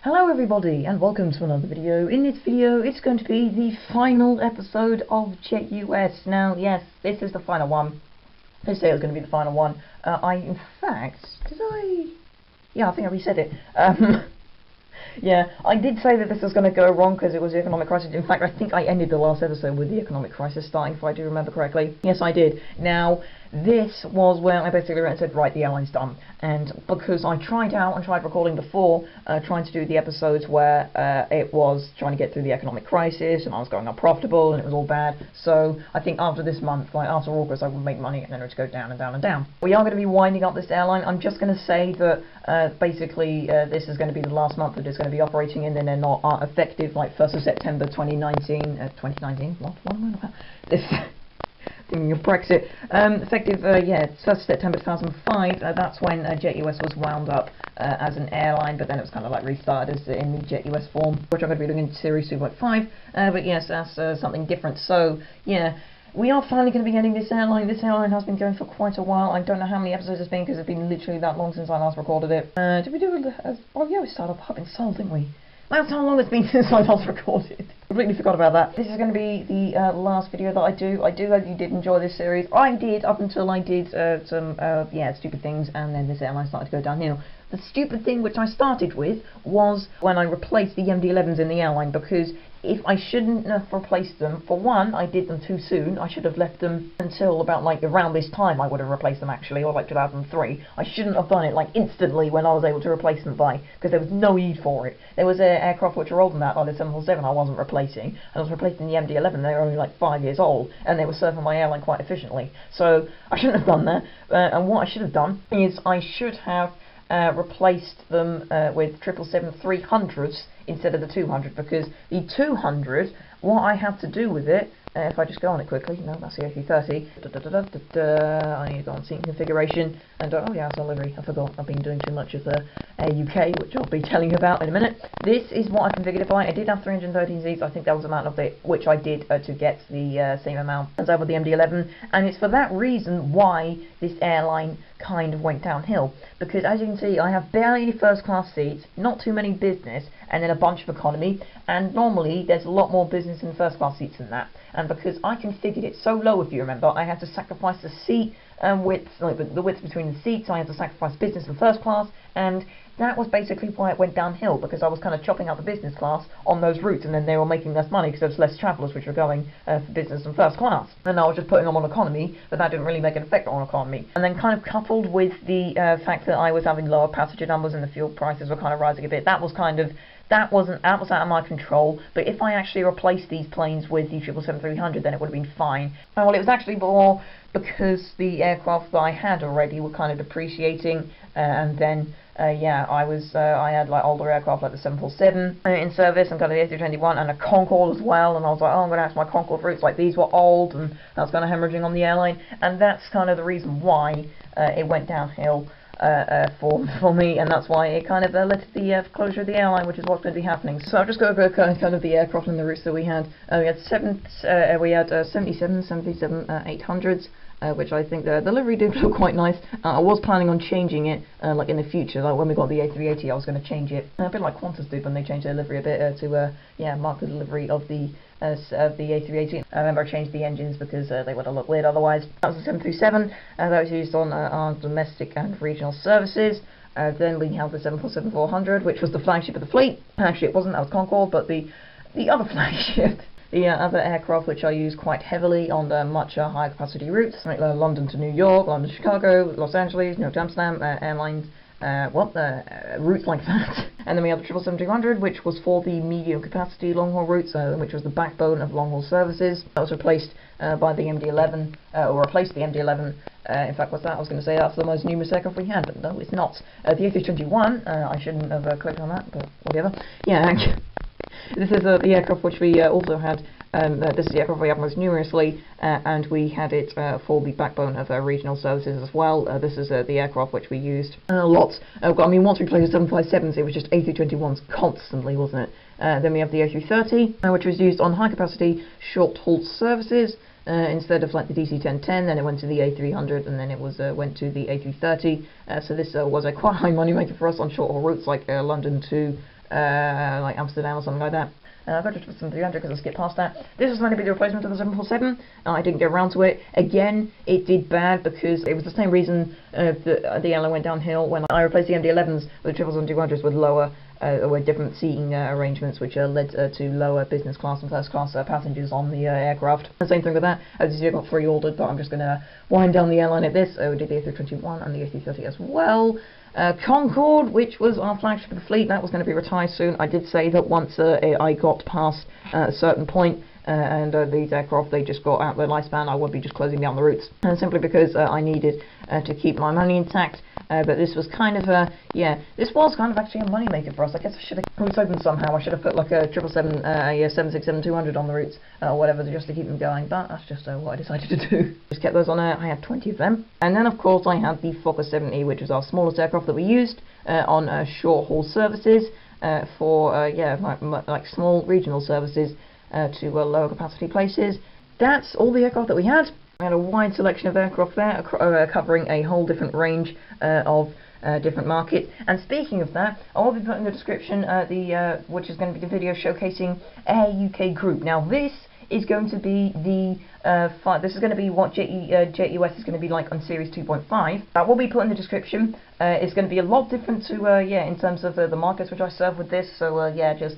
Hello everybody and welcome to another video. In this video it's going to be the final episode of JetUS. Now yes, this is the final one. They say it was going to be the final one. In fact, yeah, I think I reset it. Yeah, I did say that this was going to go wrong because it was the economic crisis. In fact, I think I ended the last episode with the economic crisis starting, if I do remember correctly. Yes, I did. Now, this was where I basically went and said, right, the airline's done. And because I tried recording before, trying to do the episodes where it was trying to get through the economic crisis, and I was going unprofitable, and it was all bad. So I think after this month, like after August, I would make money, and then it would go down and down and down. We are going to be winding up this airline. I'm just going to say that basically this is going to be the last month that it's going to be operating in, and they're not effective like 1st of September 2019. 2019? What am I on about? This. Thinking of Brexit. Effective, yeah, 1st of September 2005, that's when JetUS was wound up as an airline, but then it was kind of like restarted as in the JetUS form, which I'm going to be doing in Series 2.5, but yes, that's something different. So, yeah, we are finally going to be getting this airline. This airline has been going for quite a while. I don't know how many episodes it's been, because it's been literally that long since I last recorded it. Did we do it? Oh yeah, we started up in Seoul, didn't we? That's how long it's been since I last recorded. Completely forgot about that. This is going to be the last video that I do. I do hope you did enjoy this series. I did, up until I did some yeah, stupid things, and then this airline started to go downhill. The stupid thing which I started with was when I replaced the MD-11s in the airline, because if I shouldn't have replaced them, for one, I did them too soon. I should have left them until about like around this time I would have replaced them actually, or like 2003. I shouldn't have done it like instantly when I was able to replace them by, because there was no need for it. There was aircraft which were older than that, like the 747 I wasn't replacing. I was replacing the MD-11, they were only like 5 years old, and they were serving my airline quite efficiently. So I shouldn't have done that, and what I should have done is I should have replaced them with 777-300s instead of the 200, because the 200, what I have to do with it, if I just go on it quickly, no, that's the A330, I need to go on seat configuration, and oh yeah, it's a livery, I forgot, I've been doing too much of the UK, which I'll be telling you about in a minute. This is what I configured it by. I did have 313 seats. I think that was the amount of it which I did to get the same amount as over the MD-11, and it's for that reason why this airline kind of went downhill, because as you can see I have barely any first class seats, not too many business, and then a bunch of economy, and normally there's a lot more business in first class seats than that, and because I configured it so low, if you remember, I had to sacrifice the seat width, like the width between the seats. I had to sacrifice business and first class, and that was basically why it went downhill, because I was kind of chopping out the business class on those routes, and then they were making less money because there was less travellers which were going for business and first class, and I was just putting them on economy, but that didn't really make an effect on economy. And then kind of coupled with the fact that I was having lower passenger numbers and the fuel prices were kind of rising a bit, that was out of my control. But if I actually replaced these planes with the 777-300, then it would have been fine. Well, it was actually more because the aircraft that I had already were kind of depreciating, and then yeah, I had like older aircraft like the 747 in service, and kind of the A321 and a Concorde as well, and I was like, oh, I'm going to have my Concorde routes, like these were old, and that's kind of hemorrhaging on the airline, and that's kind of the reason why it went downhill for me, and that's why it kind of led to the closure of the airline, which is what's going to be happening. So I'll just go over kind of the aircraft and the routes that we had. We had 77, 77, 800s. Which I think the livery did look quite nice. I was planning on changing it, like in the future, like when we got the A380 I was going to change it, a bit like Qantas did when they changed their livery a bit to yeah, mark the delivery of the A380. I remember I changed the engines because they would have looked weird otherwise. That was the 737, that was used on our domestic and regional services. Then we have the 747-400, which was the flagship of the fleet. Actually it wasn't, that was Concorde, but the other flagship. The other aircraft which I use quite heavily on the much higher capacity routes, like London to New York, London to Chicago, Los Angeles, New York to Amsterdam, airlines, routes like that. And then we have the 777-200, which was for the medium capacity long haul routes, which was the backbone of long haul services. That was replaced by the MD-11, or replaced the MD-11. In fact, what's that? I was going to say that's the most numerous aircraft we had, but no, it's not. The A321, I shouldn't have clicked on that, but whatever. Yeah. This is the aircraft which we also had. This is the aircraft we have most numerously, and we had it for the backbone of regional services as well. This is the aircraft which we used a lot. I mean, once we played the 757s, it was just A321s constantly, wasn't it? Then we have the A330, which was used on high capacity short haul services. Instead of like the DC-1010, then it went to the A300, and then it was went to the A330. So this was a quite high money maker for us on short haul routes like London to like Amsterdam or something like that. I got to 300 because I skipped past that. This was meant to be the replacement of the 747. I didn't get around to it. Again, it did bad because it was the same reason the airline went downhill when I replaced the MD-11s with the 777-200s with lower, with different seating arrangements, which led to lower business class and first class passengers on the aircraft. The same thing with that. As you see, I got 3 ordered, but I'm just going to wind down the airline at this. We did the A321 and the A330 as well. Concorde, which was our flagship of the fleet, that was going to be retired soon. I did say that once I got past a certain point and these aircraft, they just got out their lifespan, I would be just closing down the routes, simply because I needed to keep my money intact. But this was kind of this was kind of actually a money maker for us. I guess I should have was hoping somehow I should have put like a 767-200 on the routes or whatever, just to keep them going. But that's just what I decided to do. Just kept those on there. I had 20 of them, and then of course I had the Fokker 70, which was our smallest aircraft that we used on short haul services for like small regional services to lower capacity places. That's all the aircraft that we had. We had a wide selection of aircraft there, covering a whole different range of different markets. And speaking of that, I will be putting in the description which is going to be the video showcasing Air UK Group. Now this is going to be this is going to be what JetUS is going to be like on Series 2.5. That will be put in the description. It's going to be a lot different to in terms of the markets which I serve with this. So just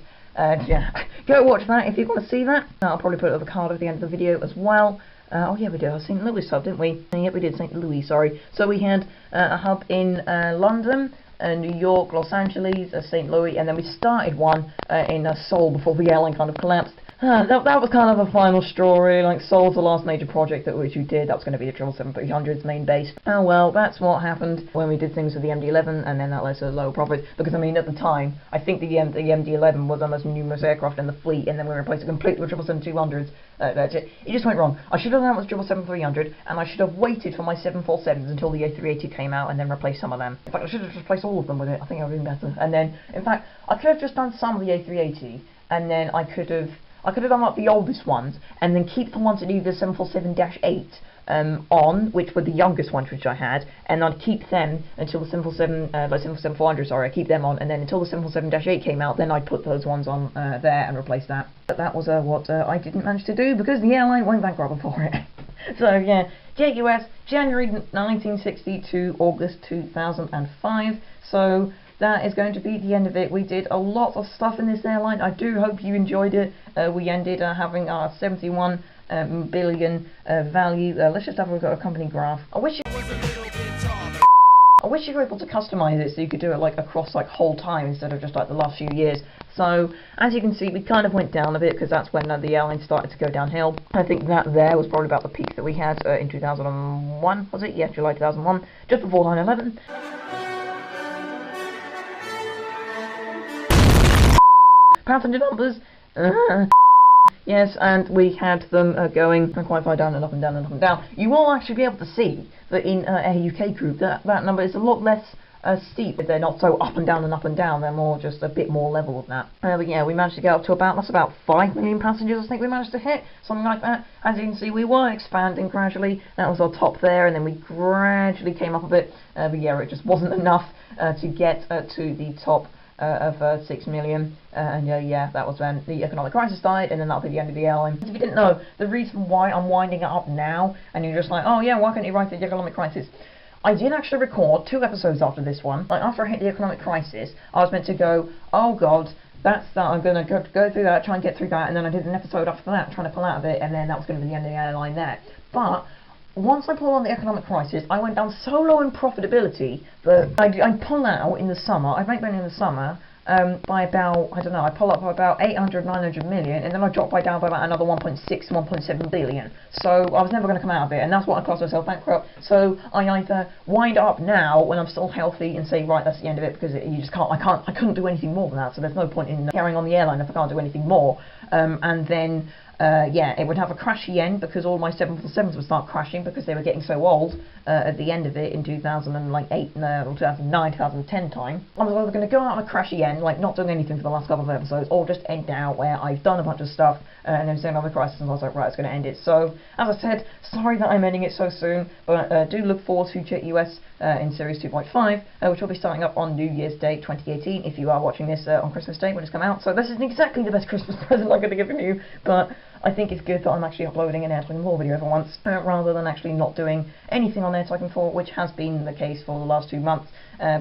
go watch that if you want to see that. I'll probably put it on the card at the end of the video as well. Oh yeah, we did our St. Louis hub, didn't we? Yeah, we did St. Louis, sorry. So we had a hub in London, New York, Los Angeles, St. Louis, and then we started one in Seoul before the airline kind of collapsed. That was kind of a final straw, really. Like, Seoul's the last major project which we did. That was going to be the 777-300's main base. Oh well, that's what happened when we did things with the MD-11, and then that led to lower profit. Because, I mean, at the time, I think the MD-11 was the most numerous aircraft in the fleet, and then we replaced it completely with 777-200s. That's it. It just went wrong. I should have done that with 777-300, and I should have waited for my 747s until the A380 came out, and then replaced some of them. In fact, I should have replaced all of them with it. I think that would have been better. And then, in fact, I could have just done some of the A380, and then I could have done like the oldest ones, and then keep the ones that needed the 747-8 on, which were the youngest ones which I had, and I'd keep them until the 747-400, sorry, I keep them on, and then until the 747-8 came out, then I'd put those ones on there and replace that. But that was what I didn't manage to do, because the airline went bankrupt before it. So yeah, JetUS, January 1960 to August 2005, so that is going to be the end of it. We did a lot of stuff in this airline. I do hope you enjoyed it. We ended having our 71 billion value. Let's just have a look at a company graph. I wish you were able to customize it so you could do it like across like whole time instead of just like the last few years. So as you can see, we kind of went down a bit because that's when the airline started to go downhill. I think that there was probably about the peak that we had in 2001, was it? Yeah, July 2001, just before 9/11. Passenger numbers, yes, and we had them going quite far down and up and down and up and down. You will actually be able to see that in Air UK Group that number is a lot less steep. They're not so up and down and up and down. They're more just a bit more level than that. But yeah, we managed to get up to about 5 million passengers. I think we managed to hit something like that. As you can see, we were expanding gradually. That was our top there, and then we gradually came up a bit. But yeah, it just wasn't enough to get to the top of 6 million, and yeah, that was when the economic crisis started, and then that'll be the end of the airline. If you didn't know, the reason why I'm winding it up now, and you're just like, oh yeah, why can't you write the economic crisis? I did actually record 2 episodes after this one. Like, after I hit the economic crisis, I was meant to go, oh god, that's that, I'm going to go through that, try and get through that, and then I did an episode after that, trying to pull out of it, and then that was going to be the end of the airline there. But once I pulled on the economic crisis, I went down so low in profitability that I pull out in the summer. I make money in the summer by about, I don't know, I pull up by about 800-900 million, and then I drop down by about another 1.6-1.7 billion. So I was never going to come out of it, and that's what I class myself bankrupt. So I either wind up now when I'm still healthy and say, right, that's the end of it, because you just can't, I couldn't do anything more than that. So there's no point in carrying on the airline if I can't do anything more. And then yeah, it would have a crashy end because all my 747s would start crashing because they were getting so old at the end of it in 2008, or 2009, 2010 time. I was either going to go out on a crashy end, like not doing anything for the last couple of episodes, or just end out where I've done a bunch of stuff and then another crisis, and I was like, right, it's going to end it. So, as I said, sorry that I'm ending it so soon, but do look forward to JetUS in Series 2.5, which will be starting up on New Year's Day 2018, if you are watching this on Christmas Day when it's come out. So this isn't exactly the best Christmas present I'm going to give you, but I think it's good that I'm actually uploading an Air Tycoon 4 video for once, rather than actually not doing anything on Air Tycoon 4, which has been the case for the last 2 months,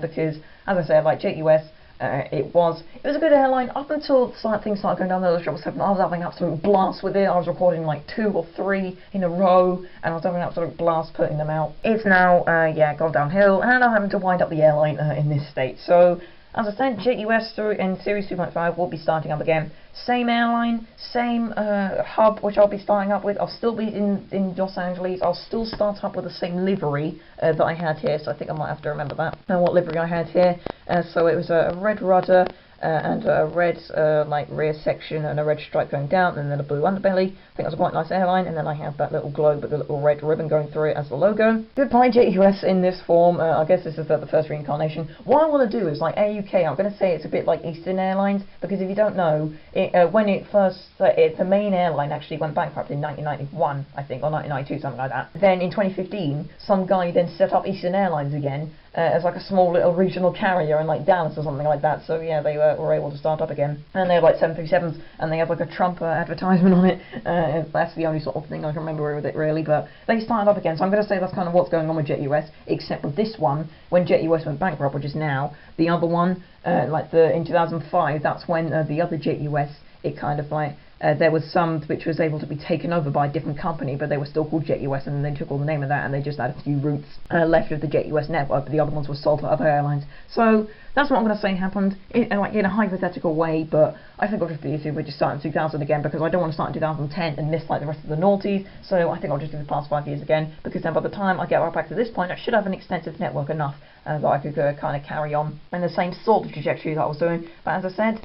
because, as I said, like JetUS, it was a good airline up until things started going down the 777. I was having an absolute blast with it. I was recording like 2 or 3 in a row, and I was having an absolute blast putting them out. It's now, yeah, gone downhill, and I'm having to wind up the airline in this state. So, as I said, JetUS in Series 2.5 will be starting up again. Same airline, same hub, which I'll be starting up with. I'll still be in Los Angeles. I'll still start up with the same livery that I had here, so I think I might have to remember that. And what livery I had here. So it was a red rudder and a red like rear section and a red stripe going down, and then a blue underbelly. I think it was a quite nice airline, and then I have that little globe with the little red ribbon going through it as the logo. Goodbye JetUS in this form. I guess this is the first reincarnation. What I want to do is like AUK. I'm going to say it's a bit like Eastern Airlines, because if you don't know, when it first, the main airline actually went bankrupt in 1991, I think, or 1992, something like that. Then in 2015, some guy then set up Eastern Airlines again, as like a small little regional carrier in like Dallas or something like that. So yeah, they were able to start up again, and they have like 737s, and they have like a Trump advertisement on it. That's the only sort of thing I can remember with it really, but they started up again. So I'm going to say that's kind of what's going on with JetUS, except with this one, when JetUS went bankrupt, which is now, the other one, in 2005, that's when the other JetUS, it kind of like, there was some which was able to be taken over by a different company, but they were still called JetUS, and they took all the name of that, and they just had a few routes left of the JetUS network, but the other ones were sold to other airlines. So that's what I'm going to say happened, in a hypothetical way, but I think I'll just be easier with just starting 2000 again, because I don't want to start in 2010 and miss like the rest of the noughties, so I think I'll just do the past 5 years again, because then by the time I get right back to this point, I should have an extensive network enough that I could kind of carry on in the same sort of trajectory that I was doing. But as I said,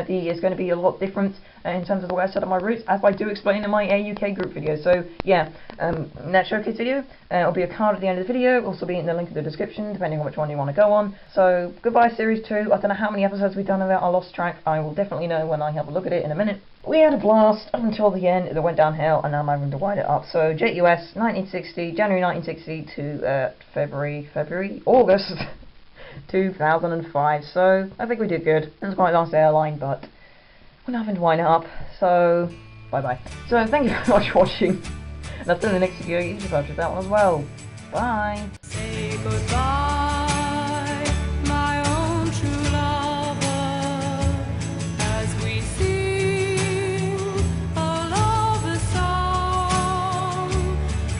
it's going to be a lot different in terms of the way I set up my routes, as I do explain in my AUK group video. So yeah, net showcase video, it'll be a card at the end of the video, it'll also be in the link in the description, depending on which one you want to go on. So goodbye Series 2, I don't know how many episodes we've done of it, I lost track, I will definitely know when I have a look at it in a minute. We had a blast up until the end, it went downhill, and now I'm having to wind it up. So JetUS, January 1960 to August 2005, so I think we did good. It was quite a nice airline, but we're not having to wind it up, so bye bye. So thank you very much for watching, and I'll see you in the next video. You should purchase that one as well. Bye. Say goodbye, my own true lover, as we sing a lover song.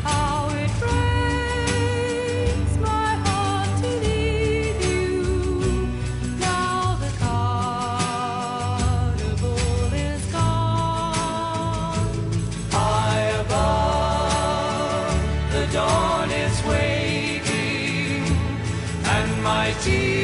How it breaks my heart to leave you. Now the carnival is gone. High above, the dawn is waking, and my tears